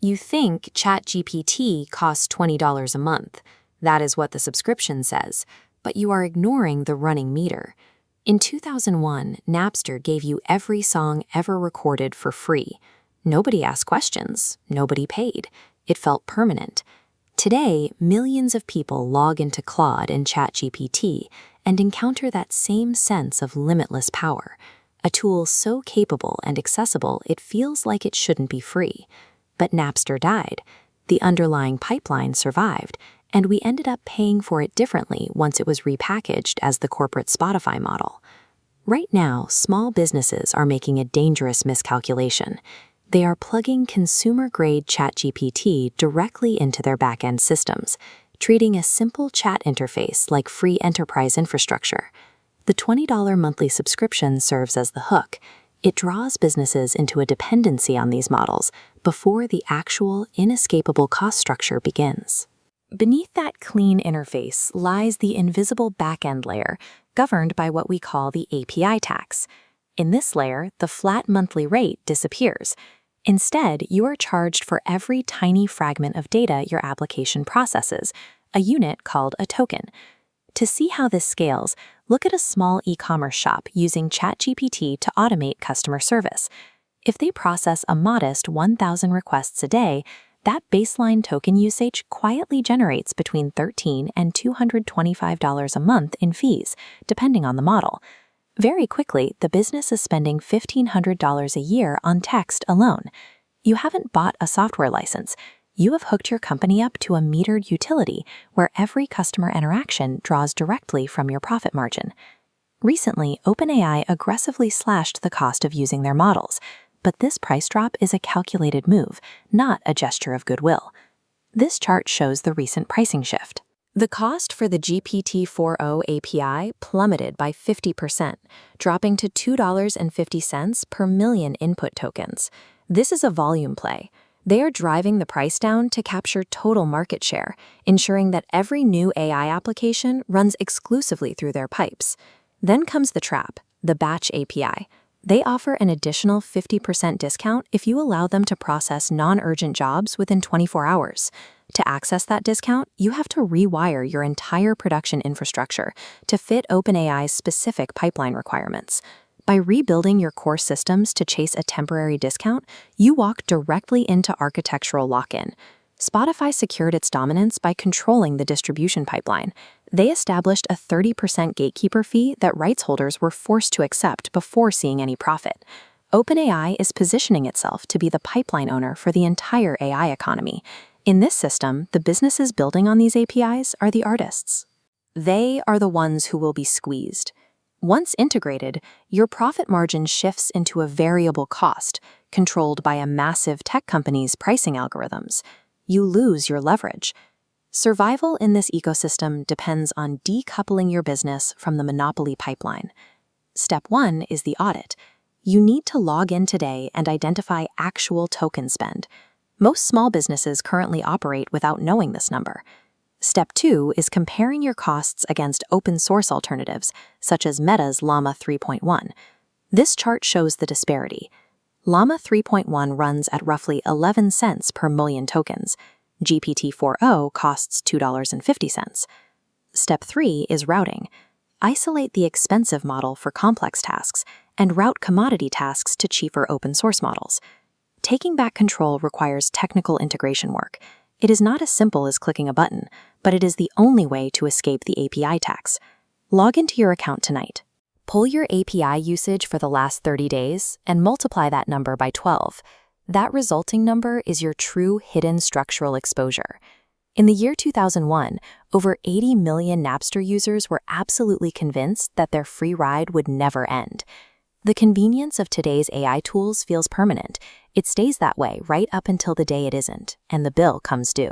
You think ChatGPT costs $20 a month. That is what the subscription says, but you are ignoring the running meter. In 2001, Napster gave you every song ever recorded for free. Nobody asked questions. Nobody paid. It felt permanent. Today, millions of people log into Claude and ChatGPT and encounter that same sense of limitless power, a tool so capable and accessible it feels like it shouldn't be free. But Napster died. The underlying pipeline survived, and we ended up paying for it differently once it was repackaged as the corporate Spotify model. Right now, small businesses are making a dangerous miscalculation. They are plugging consumer-grade ChatGPT directly into their back-end systems, treating a simple chat interface like free enterprise infrastructure. The $20 monthly subscription serves as the hook. It draws businesses into a dependency on these models before the actual, inescapable cost structure begins. Beneath that clean interface lies the invisible back-end layer, governed by what we call the API tax. In this layer, the flat monthly rate disappears. Instead, you are charged for every tiny fragment of data your application processes, a unit called a token. To see how this scales, look at a small e-commerce shop using ChatGPT to automate customer service. If they process a modest 1,000 requests a day, that baseline token usage quietly generates between $13 and $225 a month in fees, depending on the model. Very quickly, the business is spending $1,500 a year on text alone. You haven't bought a software license. You have hooked your company up to a metered utility where every customer interaction draws directly from your profit margin. Recently, OpenAI aggressively slashed the cost of using their models, but this price drop is a calculated move, not a gesture of goodwill. This chart shows the recent pricing shift. The cost for the GPT-4o API plummeted by 50%, dropping to $2.50 per million input tokens. This is a volume play. They are driving the price down to capture total market share, ensuring that every new AI application runs exclusively through their pipes. Then comes the trap, the batch API. They offer an additional 50% discount if you allow them to process non-urgent jobs within 24 hours. To access that discount, you have to rewire your entire production infrastructure to fit OpenAI's specific pipeline requirements. By rebuilding your core systems to chase a temporary discount, you walk directly into architectural lock-in. Spotify secured its dominance by controlling the distribution pipeline. They established a 30% gatekeeper fee that rights holders were forced to accept before seeing any profit. OpenAI is positioning itself to be the pipeline owner for the entire AI economy. In this system, the businesses building on these APIs are the artists. They are the ones who will be squeezed. Once integrated, your profit margin shifts into a variable cost, controlled by a massive tech company's pricing algorithms. You lose your leverage. Survival in this ecosystem depends on decoupling your business from the monopoly pipeline. Step 1 is the audit. You need to log in today and identify actual token spend. Most small businesses currently operate without knowing this number. Step 2 is comparing your costs against open source alternatives, such as Meta's Llama 3.1. This chart shows the disparity. Llama 3.1 runs at roughly 11 cents per million tokens. GPT-4o costs $2.50. Step 3 is routing. Isolate the expensive model for complex tasks and route commodity tasks to cheaper open source models. Taking back control requires technical integration work. It is not as simple as clicking a button, but it is the only way to escape the API tax. Log into your account tonight. Pull your API usage for the last 30 days and multiply that number by 12. That resulting number is your true hidden structural exposure. In the year 2001, over 80 million Napster users were absolutely convinced that their free ride would never end. The convenience of today's AI tools feels permanent. It stays that way right up until the day it isn't, and the bill comes due.